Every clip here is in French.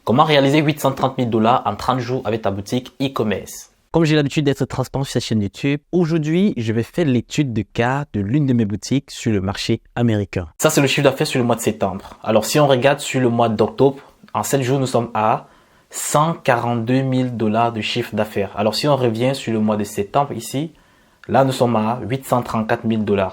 Comment réaliser 830 000 $ en 30 jours avec ta boutique e-commerce? Comme j'ai l'habitude d'être transparent sur cette chaîne YouTube, aujourd'hui, je vais faire l'étude de cas de l'une de mes boutiques sur le marché américain. Ça, c'est le chiffre d'affaires sur le mois de septembre. Alors, si on regarde sur le mois d'octobre, en 7 jours, nous sommes à 142 000 $ de chiffre d'affaires. Alors, si on revient sur le mois de septembre ici, là, nous sommes à 834 000 $.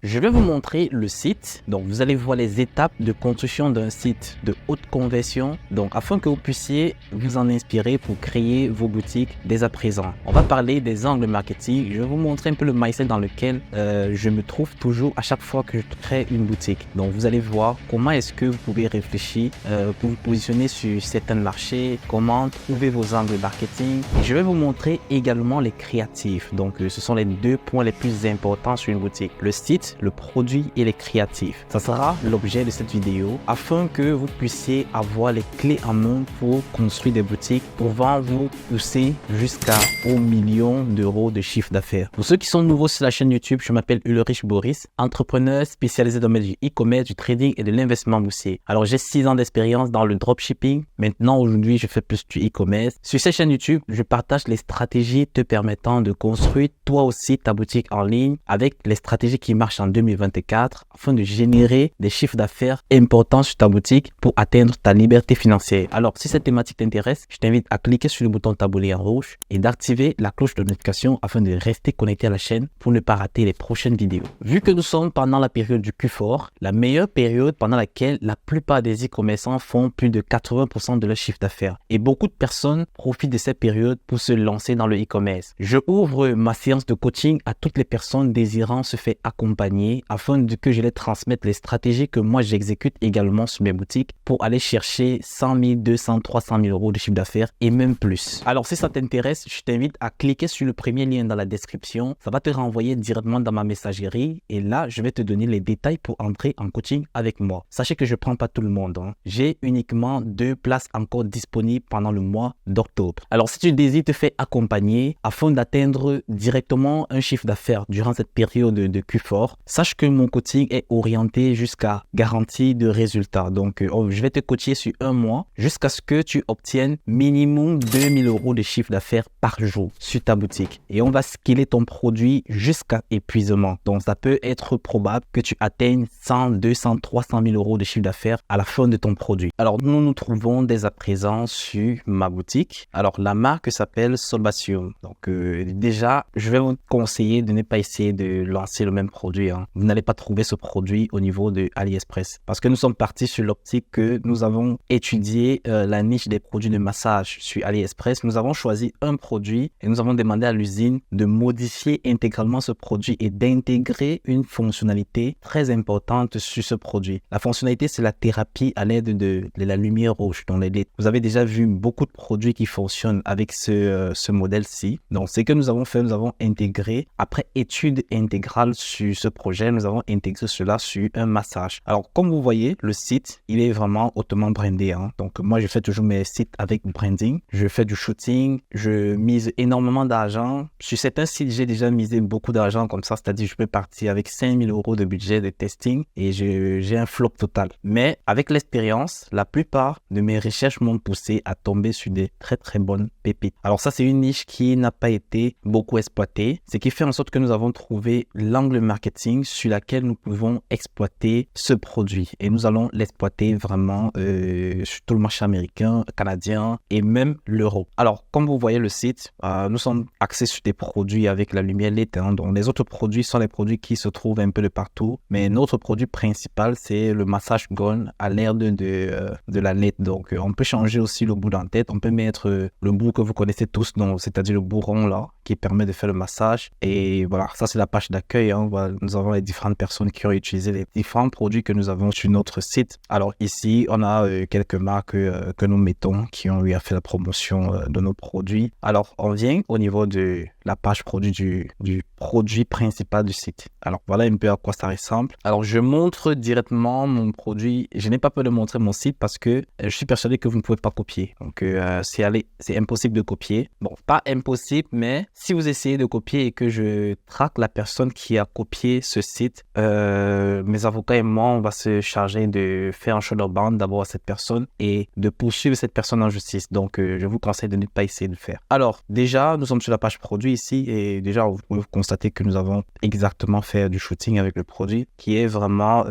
Je vais vous montrer le site. Donc, vous allez voir les étapes de construction d'un site de haute conversion. Donc, afin que vous puissiez vous en inspirer pour créer vos boutiques dès à présent. On va parler des angles marketing. Je vais vous montrer un peu le mindset dans lequel je me trouve toujours à chaque fois que je crée une boutique. Donc, vous allez voir comment est-ce que vous pouvez réfléchir pour vous positionner sur certains marchés, comment trouver vos angles marketing. Et je vais vous montrer également les créatifs. Donc, ce sont les deux points les plus importants sur une boutique. Le site, le produit et les créatifs. Ça sera l'objet de cette vidéo afin que vous puissiez avoir les clés en main pour construire des boutiques pouvant vous pousser jusqu'aux millions d'euros de chiffre d'affaires. Pour ceux qui sont nouveaux sur la chaîne YouTube, je m'appelle Ulrich Boris, entrepreneur spécialisé dans le domaine du e-commerce, du trading et de l'investissement boursier. Alors j'ai 6 ans d'expérience dans le dropshipping. Maintenant, aujourd'hui, je fais plus du e-commerce. Sur cette chaîne YouTube, je partage les stratégies te permettant de construire toi aussi ta boutique en ligne avec les stratégies qui marchent en 2024 afin de générer des chiffres d'affaires importants sur ta boutique pour atteindre ta liberté financière. Alors, si cette thématique t'intéresse, je t'invite à cliquer sur le bouton t'abonner en rouge et d'activer la cloche de notification afin de rester connecté à la chaîne pour ne pas rater les prochaines vidéos. Vu que nous sommes pendant la période du Q4, la meilleure période pendant laquelle la plupart des e-commerçants font plus de 80% de leur chiffre d'affaires. Et beaucoup de personnes profitent de cette période pour se lancer dans le e-commerce. Je ouvre ma séance de coaching à toutes les personnes désirant se faire accompagner afin que je les transmette les stratégies que moi j'exécute également sur mes boutiques pour aller chercher 100 000, 200, 300 000 euros de chiffre d'affaires et même plus. Alors si ça t'intéresse, je t'invite à cliquer sur le premier lien dans la description. Ça va te renvoyer directement dans ma messagerie et là, je vais te donner les détails pour entrer en coaching avec moi. Sachez que je ne prends pas tout le monde. J'ai uniquement 2 places encore disponibles pendant le mois d'octobre. Alors si tu désires te faire accompagner afin d'atteindre directement un chiffre d'affaires durant cette période de Q4, sache que mon coaching est orienté jusqu'à garantie de résultats. Donc, je vais te coacher sur 1 mois jusqu'à ce que tu obtiennes minimum 2000 euros de chiffre d'affaires par jour sur ta boutique. Et on va scaler ton produit jusqu'à épuisement. Donc, ça peut être probable que tu atteignes 100, 200, 300 000 euros de chiffre d'affaires à la fin de ton produit. Alors, nous nous trouvons dès à présent sur ma boutique. Alors, la marque s'appelle Solbatium. Donc, déjà, je vais vous conseiller de ne pas essayer de lancer le même produit. Vous n'allez pas trouver ce produit au niveau de AliExpress parce que nous sommes partis sur l'optique que nous avons étudié la niche des produits de massage sur AliExpress. Nous avons choisi un produit et nous avons demandé à l'usine de modifier intégralement ce produit et d'intégrer une fonctionnalité très importante sur ce produit. La fonctionnalité, c'est la thérapie à l'aide de la lumière rouge. Donc, vous avez déjà vu beaucoup de produits qui fonctionnent avec ce modèle-ci. Donc, ce que nous avons fait, nous avons intégré, après étude intégrale sur ce projet, nous avons intégré cela sur un massage. Alors, comme vous voyez, le site, il est vraiment hautement brandé. Donc, moi, je fais toujours mes sites avec branding. Je fais du shooting. Je mise énormément d'argent. Sur certains sites, j'ai déjà misé beaucoup d'argent comme ça. C'est-à-dire, je peux partir avec 5 000 euros de budget de testing et j'ai un flop total. Mais avec l'expérience, la plupart de mes recherches m'ont poussé à tomber sur des très, très bonnes pépites. Alors, ça, c'est une niche qui n'a pas été beaucoup exploitée. Ce qui fait en sorte que nous avons trouvé l'angle marketing sur laquelle nous pouvons exploiter ce produit et nous allons l'exploiter vraiment sur tout le marché américain, canadien et même l'Europe. Alors, comme vous voyez le site, nous sommes axés sur des produits avec la lumière LED. Donc, les autres produits sont les produits qui se trouvent un peu de partout, mais notre produit principal, c'est le massage gun à l'aide de la LED. Donc, on peut changer aussi le bout d'en-tête. On peut mettre le bout que vous connaissez tous, c'est-à-dire le bout rond là, qui permet de faire le massage. Et voilà, ça c'est la page d'accueil. Voilà, nous avons les différentes personnes qui ont utilisé les différents produits que nous avons sur notre site. Alors ici, on a quelques marques que nous mettons qui ont eu à faire la promotion de nos produits. Alors, on vient au niveau de la page produit du produit principal du site. Alors, voilà un peu à quoi ça ressemble. Alors, je montre directement mon produit. Je n'ai pas peur de montrer mon site parce que je suis persuadé que vous ne pouvez pas copier. Donc, c'est impossible de copier. Bon, pas impossible, mais si vous essayez de copier et que je traque la personne qui a copié ce site, mes avocats et moi, on va se charger de faire un shadow ban d'abord à cette personne et de poursuivre cette personne en justice. Donc, je vous conseille de ne pas essayer de le faire. Alors, déjà, nous sommes sur la page produit ici et déjà, vous pouvez constater que nous avons exactement fait du shooting avec le produit qui est vraiment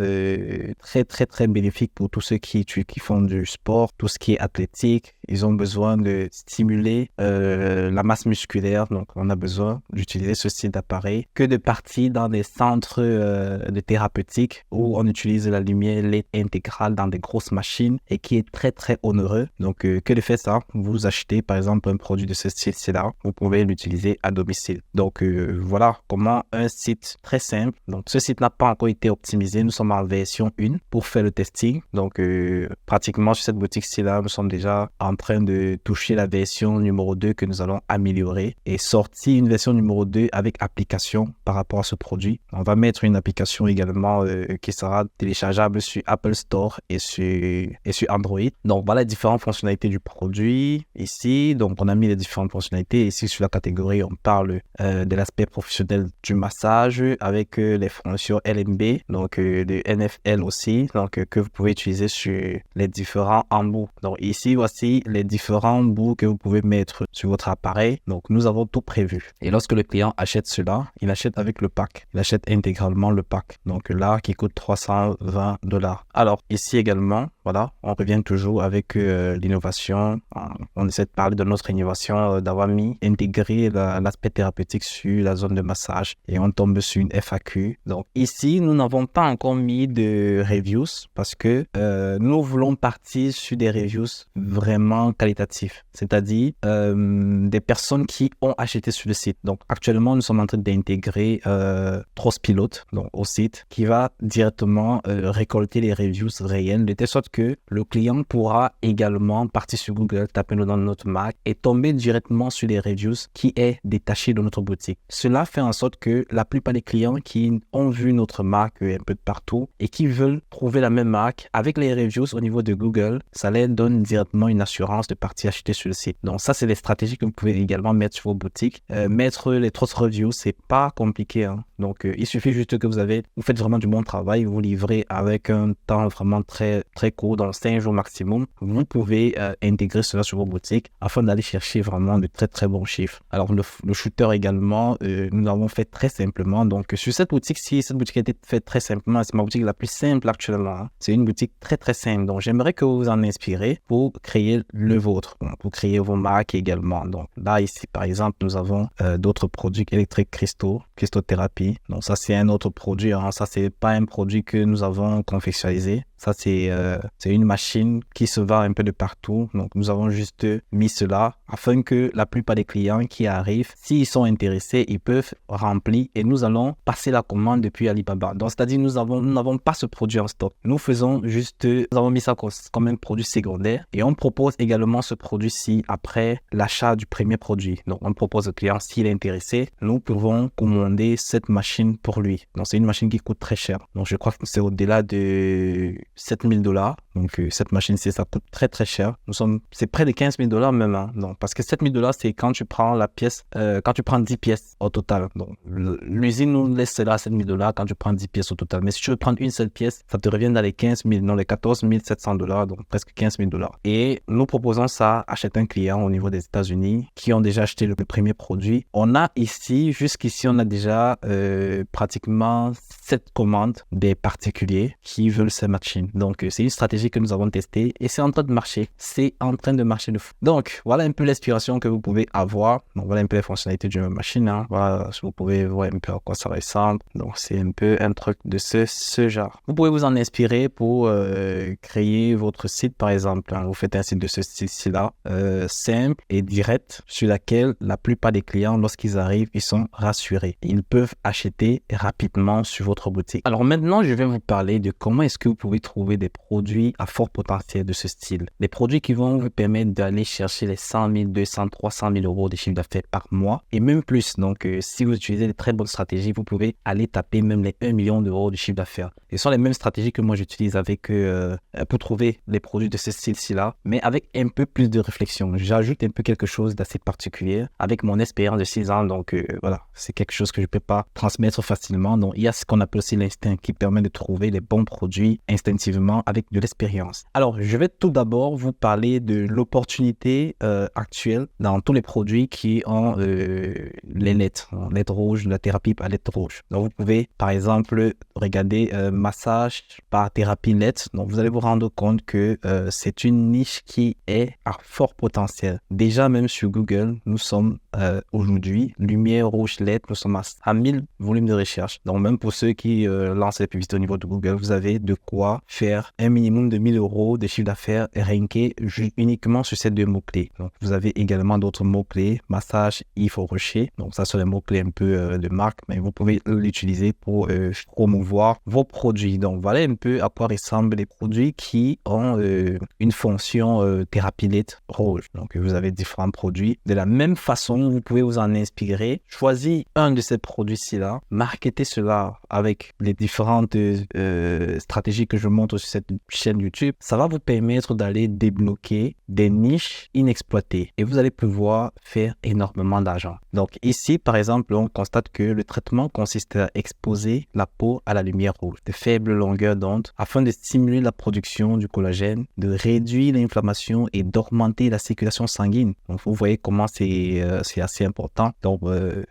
très, très, très bénéfique pour tous ceux qui font du sport, tout ce qui est athlétique. Ils ont besoin de stimuler la masse musculaire. Donc, on a besoin d'utiliser ce style d'appareil que de partir dans des centres de thérapeutique où on utilise la lumière LED intégrale dans des grosses machines et qui est très, très onéreux. Donc, que de faire ça, vous achetez par exemple un produit de ce style-là, vous pouvez l'utiliser à domicile. Donc, voilà comment un site très simple. Donc, ce site n'a pas encore été optimisé. Nous sommes en version 1 pour faire le testing. Donc, pratiquement sur cette boutique-ci-là, nous sommes déjà en train de toucher la version numéro 2 que nous allons améliorer et sortir une version numéro 2 avec application par rapport à ce produit. On va mettre une application également qui sera téléchargeable sur Apple Store et sur Android. Donc, voilà les différentes fonctionnalités du produit ici. Donc, on a mis les différentes fonctionnalités. Ici, sur la catégorie, on parle de l'aspect professionnel du massage avec les fonctions LMB, donc de NFL aussi, donc que vous pouvez utiliser sur les différents embouts. Donc, ici, voici les différents embouts que vous pouvez mettre sur votre appareil. Donc, nous avons tout prévu. Et lorsque le client achète cela, il achète avec le pack. Il achète intégralement le pack. Donc, là, qui coûte $320. Alors, ici également, voilà, on revient toujours avec l'innovation. On essaie de parler de notre innovation, d'avoir intégré l'aspect thérapeutique sur la zone de massage et on tombe sur une FAQ. Donc ici, nous n'avons pas encore mis de reviews parce que nous voulons partir sur des reviews vraiment qualitatifs, c'est-à-dire des personnes qui ont acheté sur le site. Donc actuellement, nous sommes en train d'intégrer Trustpilot donc, au site qui va directement récolter les reviews réelles de telle sorte que le client pourra également partir sur Google, taper dans notre marque et tomber directement sur les reviews qui est détaché de notre boutique. Cela fait en sorte que la plupart des clients qui ont vu notre marque un peu de partout et qui veulent trouver la même marque avec les reviews au niveau de Google, ça leur donne directement une assurance de partir acheter sur le site. Donc ça, c'est des stratégies que vous pouvez également mettre sur vos boutiques. Mettre les trust reviews, c'est pas compliqué. Hein. Donc il suffit juste que vous faites vraiment du bon travail, vous livrez avec un temps vraiment très, très court, dans 5 jours maximum. Vous pouvez intégrer cela sur vos boutiques afin d'aller chercher vraiment de très, très bons chiffres. Alors le shooter également, nous l'avons fait très simplement. Donc, sur cette boutique-ci, cette boutique a été faite très simplement. C'est ma boutique la plus simple actuellement. Hein. C'est une boutique très, très simple. Donc, j'aimerais que vous vous en inspirez pour créer le vôtre, pour créer vos marques également. Donc, là, ici, par exemple, nous avons d'autres produits électriques Christothérapie. Donc, ça, c'est un autre produit. Hein. Ça, c'est pas un produit que nous avons confectionnalisé. Ça, c'est une machine qui se vend un peu de partout. Donc, nous avons juste mis cela afin que la plupart des clients qui arrivent, s'ils sont intéressés, ils peuvent remplir et nous allons passer la commande depuis Alibaba. Donc, c'est-à-dire nous n'avons pas ce produit en stock. Nous avons mis ça comme un produit secondaire et on propose également ce produit-ci après l'achat du premier produit. Donc, on propose au client, s'il est intéressé, nous pouvons commander cette machine pour lui. Donc, c'est une machine qui coûte très cher. Donc, je crois que c'est au-delà de $7,000. Donc, cette machine-ci, ça coûte très, très cher. C'est près de $15,000 même. Hein. Donc, parce que $7,000, c'est quand tu prends la pièce, quand tu prends 10 pièces au total. Donc, l'usine nous laisse cela à $7,000 quand tu prends 10 pièces au total. Mais si tu veux prendre une seule pièce, ça te revient dans les 15,000, non, les $14,700, donc presque $15,000. Et nous proposons ça à certains clients au niveau des États-Unis qui ont déjà acheté le premier produit. On a ici, jusqu'ici, on a déjà pratiquement 7 commandes des particuliers qui veulent ces machines. Donc, c'est une stratégie que nous avons testée et c'est en train de marcher. C'est en train de marcher de fou. Donc, voilà un peu l'inspiration que vous pouvez avoir. Donc, voilà un peu les fonctionnalités d'une machine. Hein. Voilà, vous pouvez voir un peu à quoi ça ressemble. Donc, c'est un peu un truc de ce genre. Vous pouvez vous en inspirer pour créer votre site, par exemple. Hein. Vous faites un site de ce style-là, simple et direct, sur laquelle la plupart des clients, lorsqu'ils arrivent, ils sont rassurés. Ils peuvent acheter rapidement sur votre boutique. Alors maintenant, je vais vous parler de comment est-ce que vous pouvez trouver trouver des produits à fort potentiel de ce style. Des produits qui vont vous permettre d'aller chercher les 100 000, 200, 300 000 euros de chiffre d'affaires par mois et même plus. Donc, si vous utilisez des très bonnes stratégies, vous pouvez aller taper même les 1 million d'euros de chiffre d'affaires. Ce sont les mêmes stratégies que moi j'utilise pour trouver les produits de ce style-ci-là, mais avec un peu plus de réflexion. J'ajoute un peu quelque chose d'assez particulier avec mon expérience de 6 ans. Donc, voilà, c'est quelque chose que je ne peux pas transmettre facilement. Donc, il y a ce qu'on appelle aussi l'instinct qui permet de trouver les bons produits instinctivement avec de l'expérience. Alors, je vais tout d'abord vous parler de l'opportunité actuelle dans tous les produits qui ont les lettres rouges, la thérapie par lettres rouges. Donc, vous pouvez, par exemple, regarder massage par thérapie lettres. Donc, vous allez vous rendre compte que c'est une niche qui est à fort potentiel. Déjà, même sur Google, nous sommes aujourd'hui, lumière rouge lettres, nous sommes à 1000 volumes de recherche. Donc, même pour ceux qui lancent les publicités au niveau de Google, vous avez de quoi faire un minimum de 1000 euros de chiffre d'affaires ranké uniquement sur ces 2 mots-clés. Donc, vous avez également d'autres mots-clés, massage, Yves Rocher. Donc, ça, sont les mots-clés un peu de marque, mais vous pouvez l'utiliser pour promouvoir vos produits. Donc, voilà un peu à quoi ressemblent les produits qui ont une fonction thérapie lettres rouge. Donc, vous avez différents produits. De la même façon, vous pouvez vous en inspirer. Choisissez un de ces produits-ci-là, marketez cela avec les différentes stratégies que je montre sur cette chaîne YouTube. Ça va vous permettre d'aller débloquer des niches inexploitées et vous allez pouvoir faire énormément d'argent. Donc ici, par exemple, on constate que le traitement consiste à exposer la peau à la lumière rouge de faible longueur d'onde afin de stimuler la production du collagène, de réduire l'inflammation et d'augmenter la circulation sanguine. Donc vous voyez comment c'est assez important. Donc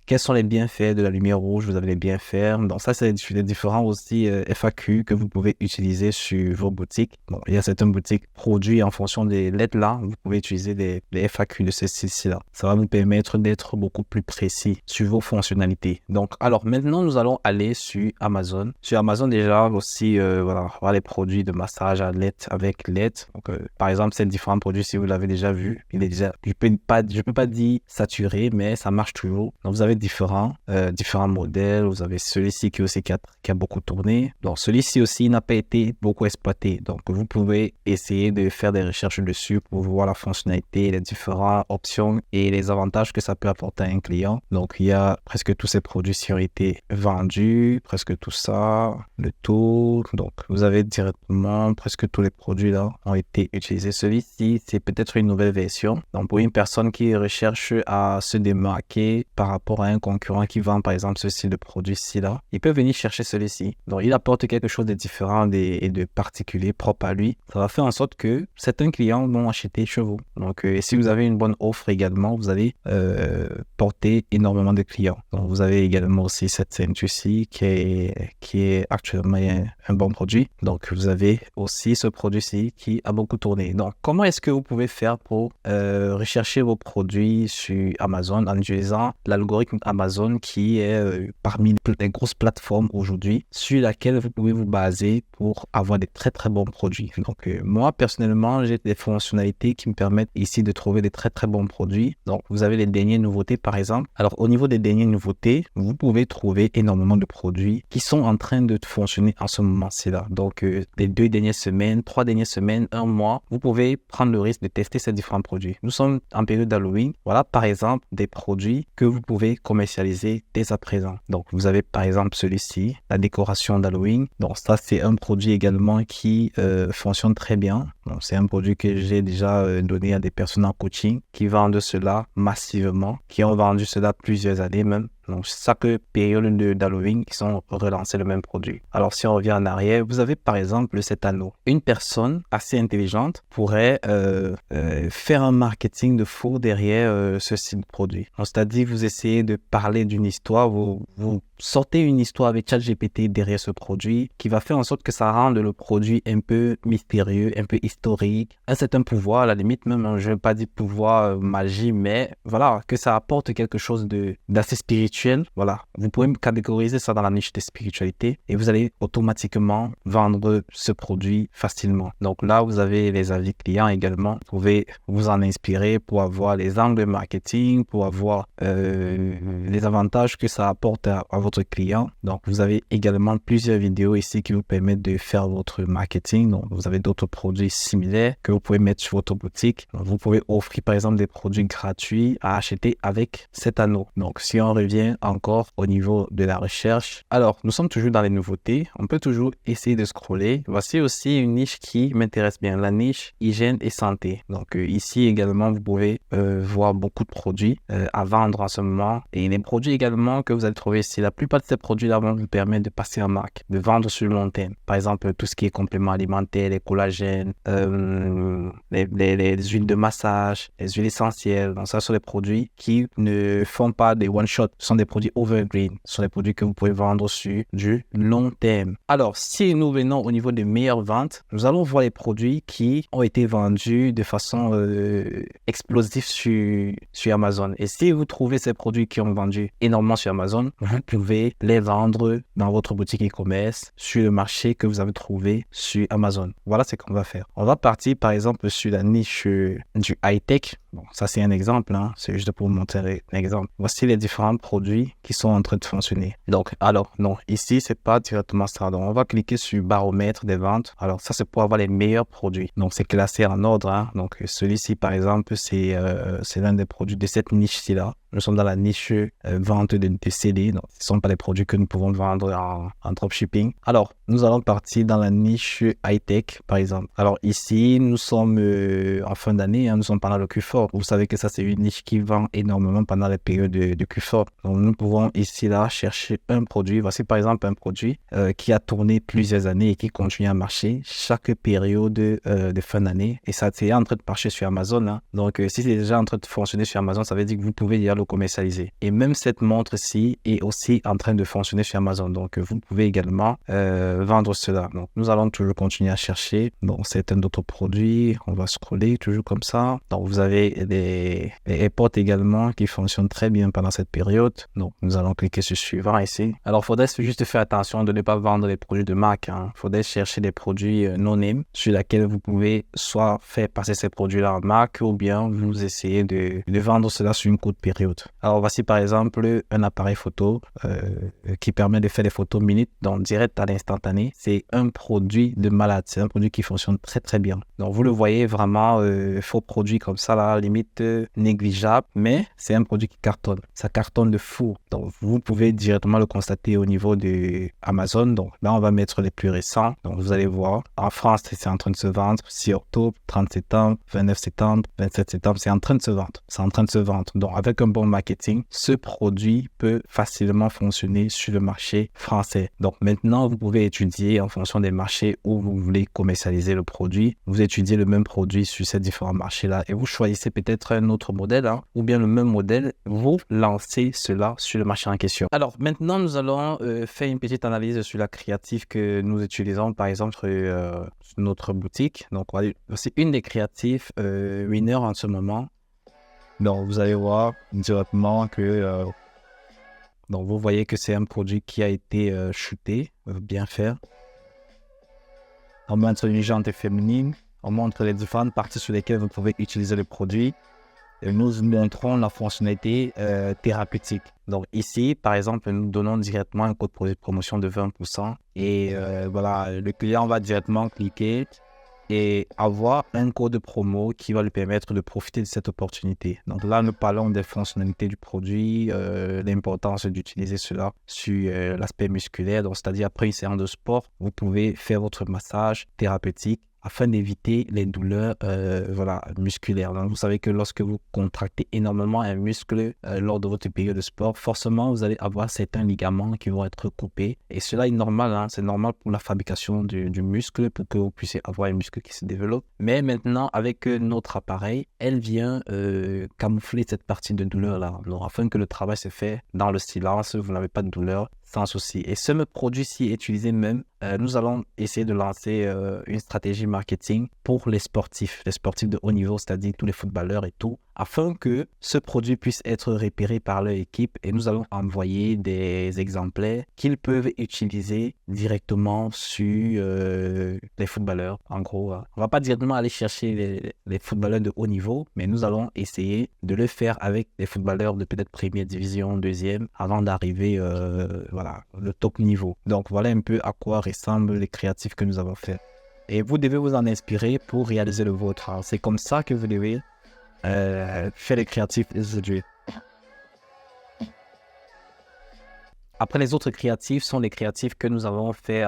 quels sont les bienfaits de la lumière rouge? Vous avez les bienfaits. Donc ça, c'est les différents aussi FAQ que vous pouvez utiliser sur vos boutiques. Bon, il y a certaines boutiques produits en fonction des lettres là. Vous pouvez utiliser les FAQ de ce style-là. Ça va vous permettre d'être beaucoup plus précis sur vos fonctionnalités. Donc, alors maintenant, nous allons aller sur Amazon. Sur Amazon, déjà aussi, voilà, voir les produits de massage à lettres avec lettres. Donc, par exemple, ces différents produits, si vous l'avez déjà vu, il est déjà, je peux pas dire saturé, mais ça marche toujours. Donc, vous avez différents modèles. Vous avez celui-ci qui aussi qui a beaucoup tourné. Donc, celui-ci aussi n'a pas été beaucoup exploité. Donc, vous pouvez essayer de faire des recherches dessus pour voir la fonctionnalité, les différentes options et les avantages que ça peut apporter à un client. Donc, il y a presque tous ces produits qui ont été vendus, presque tout ça, le tour. Donc, vous avez directement presque tous les produits là ont été utilisés. Celui-ci, c'est peut-être une nouvelle version. Donc, pour une personne qui recherche à se démarquer par rapport à un concurrent qui vend par exemple ce style de produit-ci là, il peut venir chercher celui-ci. Donc, il apporte quelque chose de différent et de particulier, propre à lui. Ça va faire en sorte que certains clients vont acheter chez vous. Donc, si vous avez une bonne offre également, vous allez porter énormément de clients. Donc, vous avez également aussi cette ceinture-ci qui est actuellement un bon produit. Donc, vous avez aussi ce produit-ci qui a beaucoup tourné. Donc, comment est-ce que vous pouvez faire pour rechercher vos produits sur Amazon en utilisant l'algorithme Amazon qui est parmi les grosses plateformes aujourd'hui sur laquelle vous pouvez vous baser pour avoir des très très bons produits. Donc, moi personnellement, j'ai des fonctionnalités qui me permettent ici de trouver des très très bons produits. Donc, vous avez les dernières nouveautés par exemple. Alors, au niveau des dernières nouveautés, vous pouvez trouver énormément de produits qui sont en train de fonctionner en ce moment-ci là. Donc, les 2 dernières semaines, 3 dernières semaines, 1 mois, vous pouvez prendre le risque de tester ces différents produits. Nous sommes en période d'Halloween. Voilà, par exemple, des produits que vous pouvez commercialiser dès à présent. Donc, vous avez par exemple celui-ci, la décoration d'Halloween. Donc, ça, c'est un produit également qui fonctionne très bien. Donc, c'est un produit que j'ai déjà donné à des personnes en coaching qui vendent cela massivement, qui ont vendu cela plusieurs années même. Donc, chaque période d'Halloween, ils sont relancés le même produit. Alors, si on revient en arrière, vous avez par exemple cet anneau. Une personne assez intelligente pourrait faire un marketing de faux derrière ce style de produit. Donc, c'est-à-dire, vous essayez de parler d'une histoire, vous sortez une histoire avec ChatGPT derrière ce produit qui va faire en sorte que ça rende le produit un peu mystérieux, un peu historique, un certain pouvoir, à la limite même, je ne vais pas dire pouvoir magie, mais voilà, que ça apporte quelque chose d'assez spirituel spirituel, voilà, vous pouvez catégoriser ça dans la niche des spiritualités et vous allez automatiquement vendre ce produit facilement. Donc là, vous avez les avis clients également. Vous pouvez vous en inspirer pour avoir les angles marketing, pour avoir les avantages que ça apporte à votre client. Donc, vous avez également plusieurs vidéos ici qui vous permettent de faire votre marketing. Donc, vous avez d'autres produits similaires que vous pouvez mettre sur votre boutique. Donc, vous pouvez offrir par exemple des produits gratuits à acheter avec cet anneau. Donc, si on revient encore au niveau de la recherche, alors nous sommes toujours dans les nouveautés. On peut toujours essayer de scroller. Voici aussi une niche qui m'intéresse bien, la niche hygiène et santé. Donc, ici également, vous pouvez voir beaucoup de produits à vendre en ce moment. Et les produits également que vous allez trouver ici, la plupart de ces produits-là vont vous permettre de passer en marque, de vendre sur le long terme. Par exemple, tout ce qui est compléments alimentaires, les collagènes, les huiles de massage, les huiles essentielles. Donc ça, ce sont des produits qui ne font pas des one-shot. Ce sont des produits evergreen. Ce sont des produits que vous pouvez vendre sur du long terme. Alors, si nous venons au niveau des meilleures ventes, nous allons voir les produits qui ont été vendus de façon explosive sur Amazon. Et si vous trouvez ces produits qui ont vendu énormément sur Amazon, vous pouvez les vendre dans votre boutique e-commerce sur le marché que vous avez trouvé sur Amazon. Voilà ce qu'on va faire. On va partir par exemple sur la niche du high-tech. Bon, ça c'est un exemple, hein. C'est juste pour vous montrer un exemple. Voici les différents produits qui sont en train de fonctionner. Donc, alors, non, ici, c'est pas directement ça. Donc, on va cliquer sur baromètre des ventes. Alors, ça, c'est pour avoir les meilleurs produits. Donc, c'est classé en ordre, hein. Donc, celui-ci, par exemple, c'est l'un des produits de cette niche-ci là. Nous sommes dans la niche vente de CD. Donc, ce ne sont pas les produits que nous pouvons vendre en dropshipping. Alors, nous allons partir dans la niche high-tech, par exemple. Alors, ici, nous sommes en fin d'année, hein, nous sommes pendant le Q4. Vous savez que ça, c'est une niche qui vend énormément pendant les périodes de Q4. Donc, nous pouvons ici, là, chercher un produit. Voici, par exemple, un produit qui a tourné plusieurs années et qui continue à marcher chaque période de fin d'année. Et ça, c'est en train de marcher sur Amazon, hein. Donc, si c'est déjà en train de fonctionner sur Amazon, ça veut dire que vous pouvez déjà le commercialiser. Et même cette montre-ci est aussi en train de fonctionner sur Amazon. Donc, vous pouvez également vendre cela. Donc, nous allons toujours continuer à chercher. Donc, certains d'autres produits. On va scroller toujours comme ça. Donc, vous avez les AirPods également qui fonctionnent très bien pendant cette période. Donc, nous allons cliquer sur suivant ici. Alors, il faudrait juste faire attention de ne pas vendre les produits de marque, hein. Il faudrait chercher des produits non-name sur lesquels vous pouvez soit faire passer ces produits-là en marque ou bien vous essayez de vendre cela sur une courte période. Alors, voici par exemple un appareil photo qui permet de faire des photos minutes, donc direct à l'instantané. C'est un produit de malade. C'est un produit qui fonctionne très, très bien. Donc, vous le voyez vraiment, faux produit comme ça, là, limite négligeable, mais c'est un produit qui cartonne. Ça cartonne de fou. Donc, vous pouvez directement le constater au niveau de Amazon. Donc, là, on va mettre les plus récents. Donc, vous allez voir. En France, c'est en train de se vendre. 6 octobre, 30 septembre, 29 septembre, 27 septembre, c'est en train de se vendre. C'est en train de se vendre. Donc, avec un bon marketing, ce produit peut facilement fonctionner sur le marché français. Donc, maintenant, vous pouvez étudier en fonction des marchés où vous voulez commercialiser le produit. Vous étudiez le même produit sur ces différents marchés-là et vous choisissez peut-être un autre modèle, hein, ou bien le même modèle, vous lancez cela sur le marché en question. Alors, maintenant, nous allons faire une petite analyse sur la créative que nous utilisons, par exemple, sur notre boutique. Donc, c'est une des créatives winner en ce moment. Donc, vous allez voir directement que donc vous voyez que c'est un produit qui a été shooté, bien fait. On montre une jante féminine, on montre les différentes parties sur lesquelles vous pouvez utiliser le produit. Et nous montrons la fonctionnalité thérapeutique. Donc ici, par exemple, nous donnons directement un code de promotion de 20%. Et voilà, le client va directement cliquer et avoir un code de promo qui va lui permettre de profiter de cette opportunité. Donc là, nous parlons des fonctionnalités du produit, l'importance d'utiliser cela sur l'aspect musculaire. Donc, c'est-à-dire après une séance de sport, vous pouvez faire votre massage thérapeutique afin d'éviter les douleurs musculaires. Donc, vous savez que lorsque vous contractez énormément un muscle lors de votre période de sport, forcément, vous allez avoir certains ligaments qui vont être coupés. Et cela est normal, hein? C'est normal pour la fabrication du muscle, pour que vous puissiez avoir un muscle qui se développe. Mais maintenant, avec notre appareil, elle vient camoufler cette partie de douleur-là. Donc, afin que le travail se fait dans le silence, vous n'avez pas de douleur, sans souci. Et ce produit-ci est utilisé même, nous allons essayer de lancer une stratégie marketing pour les sportifs de haut niveau, c'est-à-dire tous les footballeurs et tout. afin que ce produit puisse être repéré par leur équipe et nous allons envoyer des exemplaires qu'ils peuvent utiliser directement sur les footballeurs. En gros, on va pas directement aller chercher les footballeurs de haut niveau, mais nous allons essayer de le faire avec les footballeurs de peut-être première division, deuxième, avant d'arriver voilà, le top niveau. Donc voilà un peu à quoi ressemblent les créatifs que nous avons fait. Et vous devez vous en inspirer pour réaliser le vôtre. C'est comme ça que vous devez faire les créatifs aujourd'hui. Après, les autres créatifs sont les créatifs que nous avons fait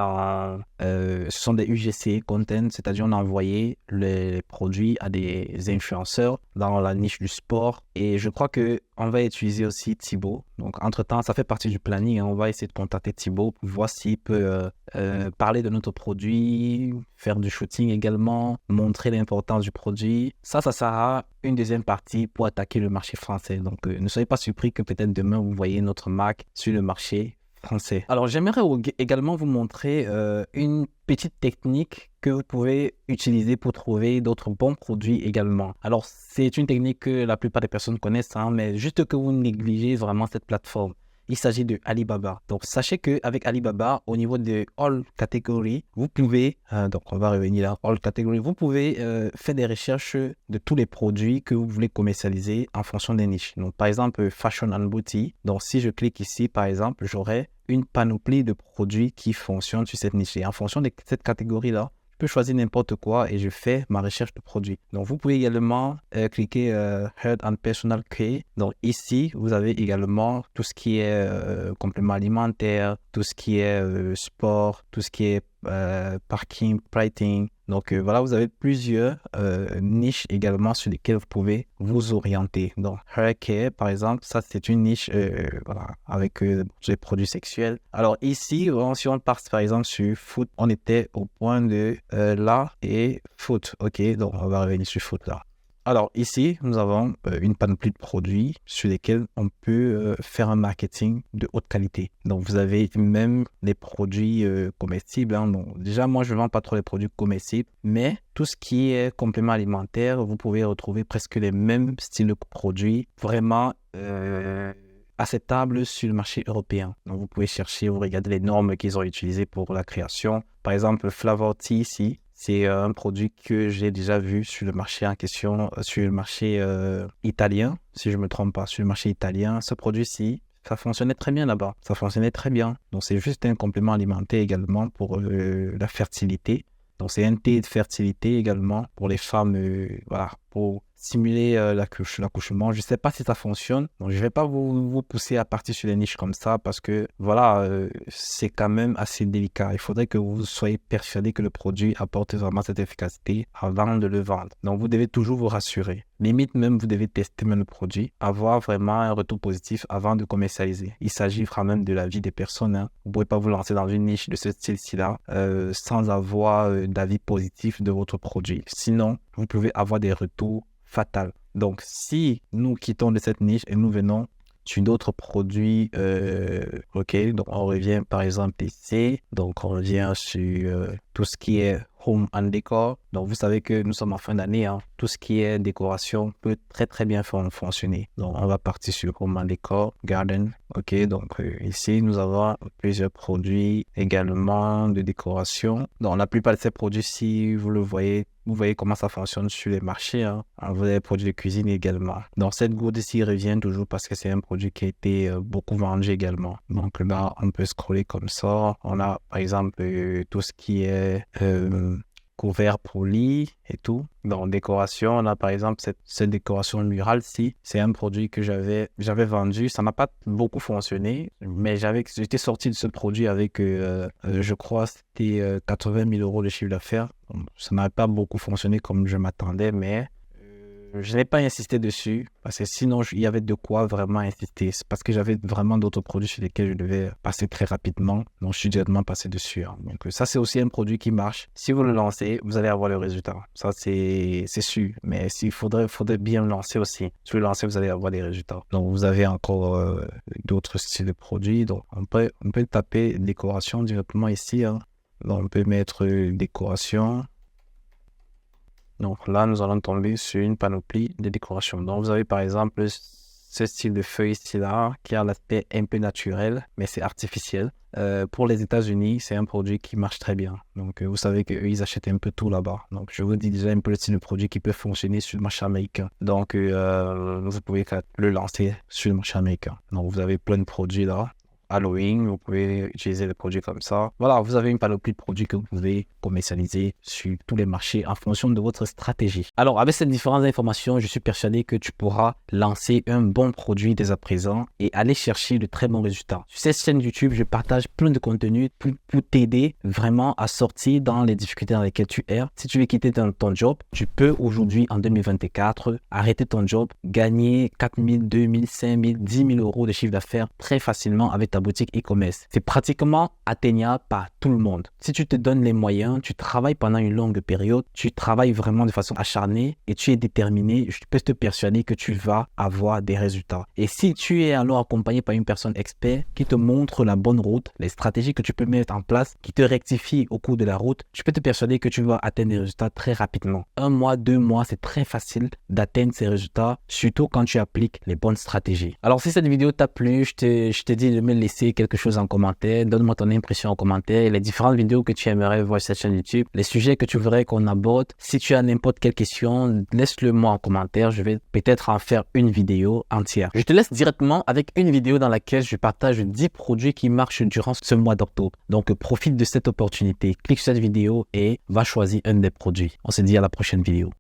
ce sont des UGC content, c'est-à-dire on a envoyé les produits à des influenceurs dans la niche du sport. Et je crois qu'on va utiliser aussi Thibaut. Donc, entre-temps, ça fait partie du planning. On va essayer de contacter Thibaut pour voir s'il peut parler de notre produit, faire du shooting également, montrer l'importance du produit. Ça sera une deuxième partie pour attaquer le marché français. Donc, ne soyez pas surpris que peut-être demain, vous voyez notre marque sur le marché français. Alors, j'aimerais également vous montrer une petite technique que vous pouvez utiliser pour trouver d'autres bons produits également. Alors, c'est une technique que la plupart des personnes connaissent, mais juste que vous négligez vraiment cette plateforme. Il s'agit de Alibaba. Donc, sachez qu'avec Alibaba, au niveau de All Category, vous pouvez, donc on va revenir là, All Category, vous pouvez faire des recherches de tous les produits que vous voulez commercialiser en fonction des niches. Donc, par exemple, Fashion and Beauty. Donc, si je clique ici, par exemple, j'aurai une panoplie de produits qui fonctionnent sur cette niche. Et en fonction de cette catégorie-là, je peux choisir n'importe quoi et je fais ma recherche de produits. Donc, vous pouvez également cliquer Health and Personal Care. Donc, ici, vous avez également tout ce qui est complément alimentaire, tout ce qui est sport, tout ce qui est parking, pricing. Donc, voilà, vous avez plusieurs niches également sur lesquelles vous pouvez vous orienter. Donc, Hair Care, par exemple, ça, c'est une niche voilà, avec des produits sexuels. Alors, ici, si on part, par exemple, sur foot, on était au point de là et foot. OK, donc on va revenir sur foot là. Alors ici, nous avons une panoplie de produits sur lesquels on peut faire un marketing de haute qualité. Donc vous avez même les produits comestibles. Donc, déjà, moi, je ne vends pas trop les produits comestibles, mais tout ce qui est complément alimentaire, vous pouvez retrouver presque les mêmes styles de produits vraiment acceptables sur le marché européen. Donc vous pouvez chercher, vous regardez les normes qu'ils ont utilisées pour la création. Par exemple, Flavor Tea ici. C'est un produit que j'ai déjà vu sur le marché en question, sur le marché italien, si je ne me trompe pas, sur le marché italien. Ce produit-ci, ça fonctionnait très bien là-bas. Ça fonctionnait très bien. Donc, c'est juste un complément alimentaire également pour la fertilité. Donc, c'est un thé de fertilité également pour les femmes, voilà, pour simuler l'accouchement. Je ne sais pas si ça fonctionne. Donc, je ne vais pas vous pousser à partir sur les niches comme ça parce que, voilà, c'est quand même assez délicat. Il faudrait que vous soyez persuadé que le produit apporte vraiment cette efficacité avant de le vendre. Donc, vous devez toujours vous rassurer. Limite même, vous devez tester même le produit, avoir vraiment un retour positif avant de commercialiser. Il s'agit vraiment de la vie des personnes. Vous ne pouvez pas vous lancer dans une niche de ce style-ci-là sans avoir d'avis positif de votre produit. Sinon, vous pouvez avoir des retours fatals. Donc, si nous quittons de cette niche et nous venons sur d'autres produits, ok, donc on revient par exemple ici, donc on revient sur tout ce qui est home and décor. Donc vous savez que nous sommes en fin d'année, tout ce qui est décoration peut très très bien fonctionner. Donc on va partir sur home and décor, garden, ok, donc ici nous avons plusieurs produits également de décoration. Donc la plupart de ces produits, si vous le voyez, vous voyez comment ça fonctionne sur les marchés. Vous avez des produits de cuisine également. Donc cette gourde ici revient toujours parce que c'est un produit qui a été beaucoup vendu également. Donc là, on peut scroller comme ça. On a par exemple tout ce qui est couvert pour lit et tout. Dans décoration, on a par exemple cette décoration murale-ci. C'est un produit que j'avais vendu. Ça n'a pas beaucoup fonctionné, mais j'étais sorti de ce produit avec, je crois, c'était 80 000 euros de chiffre d'affaires. Ça n'a pas beaucoup fonctionné comme je m'attendais, mais je n'ai pas insisté dessus parce que sinon, il y avait de quoi vraiment insister. C'est parce que j'avais vraiment d'autres produits sur lesquels je devais passer très rapidement. Donc, je suis directement passé dessus. Donc, ça, c'est aussi un produit qui marche. Si vous le lancez, vous allez avoir le résultat. Ça, c'est sûr. Mais il faudrait bien le lancer aussi. Si vous le lancez, vous allez avoir des résultats. Donc, vous avez encore d'autres styles de produits. Donc, on peut taper décoration directement ici. Donc, on peut mettre décoration. Donc là, nous allons tomber sur une panoplie de décoration. Donc vous avez par exemple ce style de feuille ici-là qui a l'aspect un peu naturel, mais c'est artificiel. Pour les États-Unis, c'est un produit qui marche très bien. Donc, vous savez qu'eux, ils achètent un peu tout là-bas. Donc, je vous dis déjà un peu le style de produit qui peut fonctionner sur le marché américain. Donc, vous pouvez le lancer sur le marché américain. Donc, vous avez plein de produits là. Halloween, vous pouvez utiliser des produits comme ça. Voilà, vous avez une panoplie de produits que vous pouvez commercialiser sur tous les marchés en fonction de votre stratégie. Alors, avec ces différentes informations, je suis persuadé que tu pourras lancer un bon produit dès à présent et aller chercher de très bons résultats. Sur cette chaîne YouTube, je partage plein de contenus pour t'aider vraiment à sortir dans les difficultés dans lesquelles tu erres. Si tu veux quitter ton job, tu peux aujourd'hui, en 2024, arrêter ton job, gagner 4 000, 2 000, 5 000, 10 000 euros de chiffre d'affaires très facilement avec ta boutique e-commerce. C'est pratiquement atteignable par tout le monde. Si tu te donnes les moyens, tu travailles pendant une longue période, tu travailles vraiment de façon acharnée et tu es déterminé, je peux te persuader que tu vas avoir des résultats. Et si tu es alors accompagné par une personne experte qui te montre la bonne route, les stratégies que tu peux mettre en place, qui te rectifie au cours de la route, je peux te persuader que tu vas atteindre des résultats très rapidement. 1 mois, 2 mois, c'est très facile d'atteindre ces résultats, surtout quand tu appliques les bonnes stratégies. Alors si cette vidéo t'a plu, je te dis de me laisser quelque chose en commentaire, donne-moi ton impression en commentaire, les différentes vidéos que tu aimerais voir sur cette chaîne YouTube, les sujets que tu voudrais qu'on aborde. Si tu as n'importe quelle question, laisse-le moi en commentaire, je vais peut-être en faire une vidéo entière. Je te laisse directement avec une vidéo dans laquelle je partage 10 produits qui marchent durant ce mois d'octobre. Donc profite de cette opportunité, clique sur cette vidéo et va choisir un des produits. On se dit à la prochaine vidéo.